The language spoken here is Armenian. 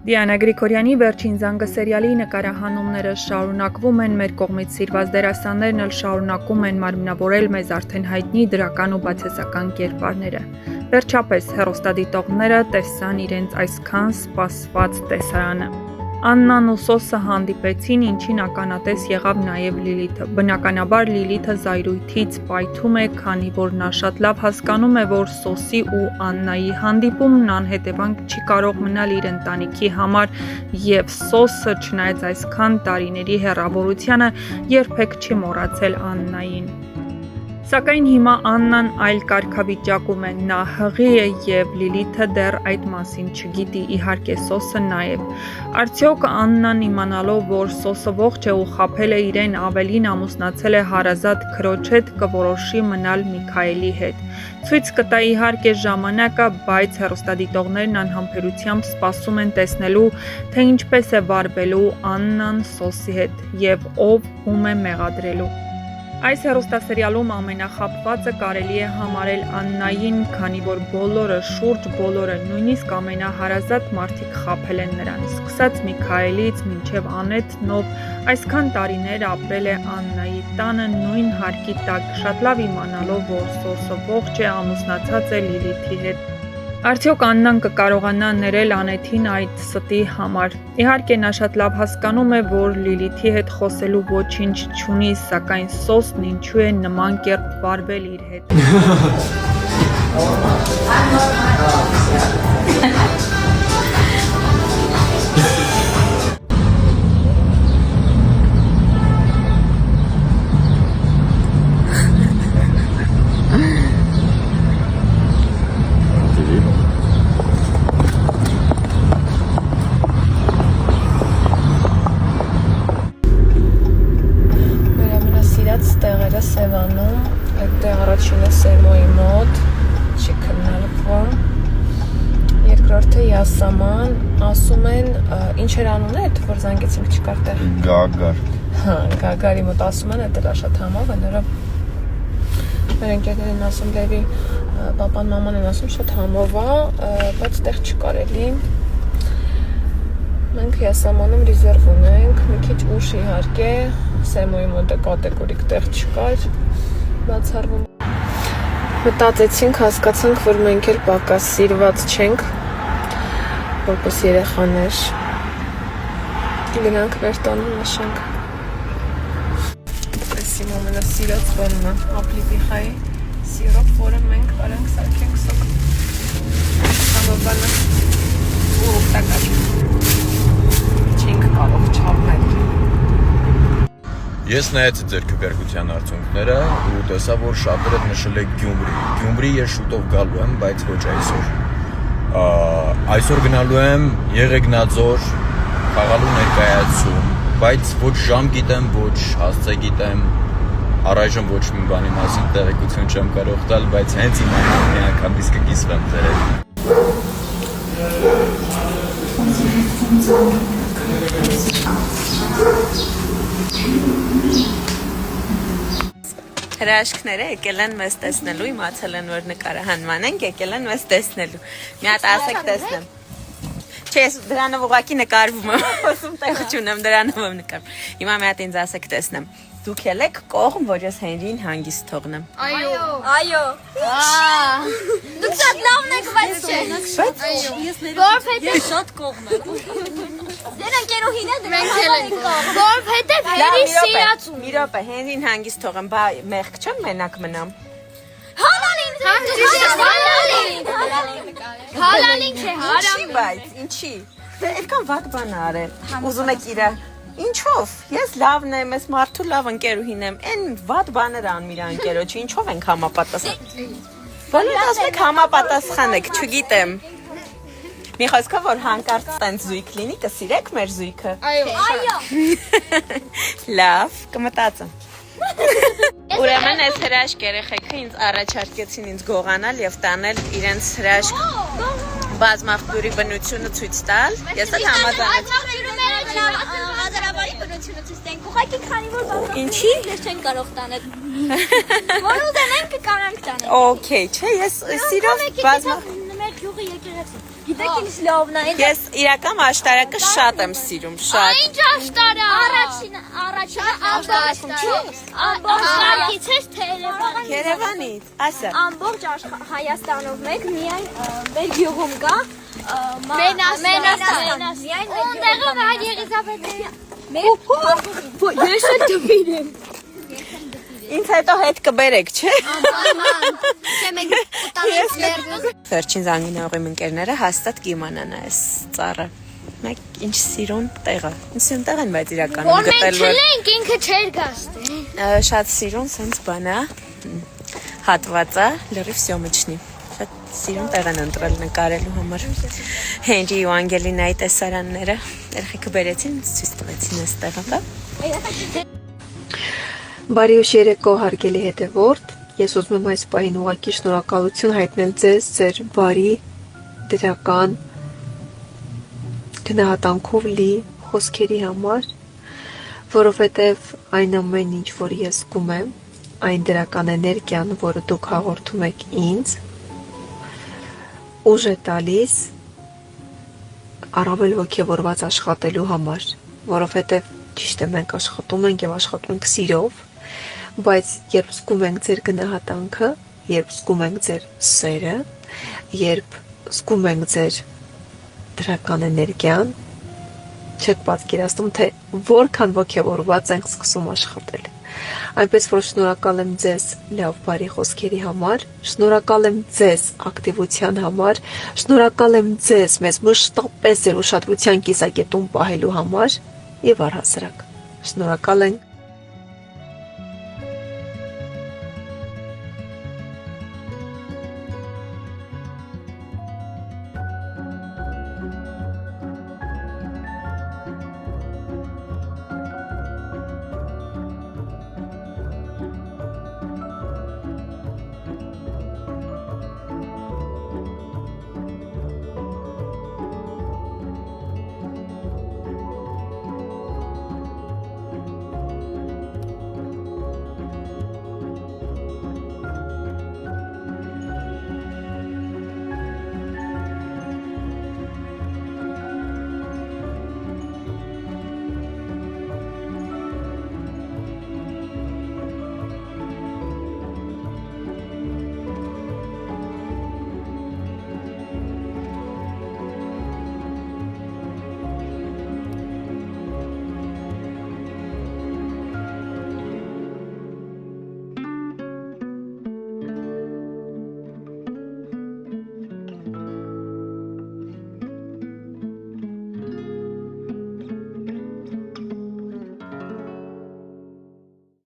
Դիանա Գրիգորյանի վերջին զանգը սերիալի նկարահանումները շարունակվում են, մեր կողմից սիրված դերասաններն էլ շարունակում են մարմնավորել մեզ արդեն հայտնի դրական ու բացասական կերպարները։ Վերջապես հեռուստադիտողները տեսան իրենց այսքան սպասված տեսարանը։ Աննան ու Սոսը հանդիպեցին, ինչին ականատես եղավ նաև Լիլիթը։ Բնականաբար Լիլիթը զայրույթից պայթում է, քանի որ նա շատ լավ հասկանում է, որ Սոսի ու Աննայի հանդիպումն անհետևանք չի կարող մնալ իր ընտանիքի համար, եւ Սոսը, չնայած այսքան տարիների հեռավորությանը, երբեք չի մոռացել Աննային։ Սակայն հիմա Աննան այլ կարգավիճակում է, նա հղի է եւ Լիլիթը դեռ այդ մասին չգիտի, իհարկե Սոսը նաեւ։ Արդյոք Աննան իմանալով, որ Սոսը ողջ է ու խաբել է իրեն, ավելին ամուսնացել է հարազատ քրոջ հետ, կորոշի մնալ Միքայելի հետ։ Ցույց կտա իհարկե ժամանակը, բայց հեռուստադիտողներն անհամբերությամբ սպասում են տեսնելու, թե ինչպես է վարվելու Աննան Սոսի հետ եւ ով ում է մեղադրելու։ Այս հեռուստասերիալում ամենախաբվածը կարելի է համարել Աննային, քանի որ բոլորը, շուրջ բոլորը, նույնիսկ ամենահարազատ մարդիկ խաբել են նրան, սկսած Միքայելից մինչև Անետն, ով այսքան տարիներ ապրել է Աննայի տանը նույն հարկի տակ, շատ լավ իմանալով, որ Սոսը ողջ է, ամուսնացած է Լիլիթի հետ։ Արդյոք Աննան կկարողանա ներել Անետին այդ ստի համար։ Իհարկե նա շատ լավ հասկանում է, որ Լիլիթի հետ խոսելու ոչինչ չունի, սակայն Սոսն ինչու է նման կերպ վարվել իր հետ։ Սևանում, այդտեղ առաջինը Սեմոյի մոտ, չի քննարկվում, երկրորդը Յասաման, ասում են, ինչ էր անունը, որ զանգեցինք չկար տեղ։ Գագար։ Հա, Գագարի մոտ ասում են, այդ էլ շատ համով է, նրա մեր ընկերներն են ասում, Լևի պապան մաման են ասում, շատ համով է, բայց տեղ չկար էլի։ Մենք Յասամանում ռիզերվ ունենք, մի քիչ ուշ իհարկե, Սեմոյի մոտը կատեգորիկ տեղ չկար, բացառվում։ Մտածեցինք, հասկացանք, որ մենք էլ պակաս սիրված չենք, որպես երեխաներ։ Գնանք մեր տանը նշենք։ Այս իմ ամենասիրած բանն է, ապլիպիխայի սիրոպ, որը մենք արենք սարքենք սոկ։ Համաբանը ու օգտակար։ Չենք կարող չափնել։ Ես նայեցի ձեր քվեարկության արդյունքները ու տեսա, որ շատերը նշել եք Գյումրի։ Գյումրի ես շուտով գալու եմ, բայց ոչ այսօր։ Այսօր գնալու եմ Եղեգնաձոր, խաղալու ներկայացում, բայց ոչ ժամ գիտեմ, ոչ հասցե գիտեմ, առայժմ ոչ մի բանի մասին տեղեկություն չեմ կարող տալ, բայց հենց իմանամ մի անգամ իսկ կիսվեմ ձեր հետ։ Հրաշքները եկել են մեզ տեսնելու, իմացել են, որ նկարահանման ենք, եկել են մեզ տեսնելու։ Մի հատ ասեք տեսնեմ։ Չէ, ես դրանով ուղղակի նկարվում եմ, ասում տեղ չունեմ, դրանով եմ նկարվում։ Հիմա մի հատ ինձ ասեք տեսնեմ։ Դուք ելեք կողմ, որ ես Հենրին հանգիստ թողնեմ։ Այո։ Դուք շատ լավն եք, բայց չէ։ Ես որովհետև շատ կողմ եմ։ Դեր ընկերուհին է դրանք որովհետև Հենրի սիրածու։ Մի րոպե, Հենրին հանգիստ թողեմ, բա մեղք չեմ մենակ մնամ։ Հալալին չէ, Ինչի բայց, ինչի։ Այդքան վատ բան է արել։ Ուզում եք իրա։ Ինչով։ Ես լավն եմ, ես մարդու լավ ընկերուհին եմ։ Այն վատ բաներ անում իր ընկերոջը, ինչով ենք համապատասխան։ Բոլորը ասում եք համապատասխան եք, չգիտեմ։ Մի խոսքով որ հանկարծ տենց զույգ լինի, կսիրեք մեր զույգը։ Այո։ Լավ, կմտածեմ։ Ուրեմն այս հրաշք երեխեքը ինձ առաջարկեցին ինձ գողանալ եւ տանել իրենց հրաշք բազմախտուրի բնությունը ցույց տալ։ Ես էլ համաձայնեցի։ Հազարավարի բնությունը ցույց տենք, ուղղակի քանի որ բազմախտուրի Ինչի։ ես չեն կարող տանել։ Որ ուզենենք կանանք տանել։ Okay, չէ, ես սիրով բազմախ մեր գյուղի եկեղեցի։ Գիտեք ինչ լավն է։ Ես իրական աշտարակը շատ եմ սիրում, շատ։ Ինչ աշտարակ։ Առաջինը ամբողջ ես Թերևան։ Երևանից, ասա։ Ամբողջ Հայաստանով մեկ միայն մեր գյուղում կա Մենաստան։ Ունդեղը Վահագ Եղիզավետյան։ Ես էլ դպիրեմ։ Ինձ հետո հետ կբերեք, չէ։ Չէ մեկ տանից վերջ։ Վերջին զանգին ուղիմ ընկերները հաստատ կիմանան այս ծառը։ Մեկ ինչ սիրուն տեղը։ Ինձ տեղ են բայց իրականում Որ մենք գտելու։ չլենք ինքը չէր գաստի։ Շատ սիրուն սենց բան է։ Հատված է, լրիվ սյոմիչնի։ Շատ սիրուն տեղ են ընտրել նկարելու համար։ Հենրի ու Անգելինայի տեսարանները երեխեքը բերեցին, ցույց տվեցին այս տեղը, հա։ Բարի ուշ երեկո հարգելի հետևորդ, ես ուզում եմ այս պահին ուղղակի շնորհակալություն հայտնել ձեզ ձեր բարի, դրական, գնահատանքով լի խոսքերի համար, որովհետև այն ամեն ինչ, որ ես զգում եմ, այն դրական էներգիան, որը դուք հաղորդում եք ինձ, ուժ է տալիս առավել ոգևորված աշխատելու համար, որովհետև ճիշտ է մենք աշխատում ենք եւ աշխատում ենք սիրով, բայց երբ զգում ենք ձեր գնահատանքը, երբ զգում ենք ձեր սերը, երբ զգում ենք ձեր դրական էներգիան, չեք պատկերացնում, թե որքան ոգևորված ենք սկսում աշխատել։ Այնպես որ շնորհակալ եմ ձեզ լավ բարի խոսքերի համար, շնորհակալ եմ ձեզ ակտիվության համար, շնորհակալ եմ ձեզ մեզ մշտապես ձեր ուշադրության կիսակետում պահելու համար եւ առհասարակ շնորհակալ ենք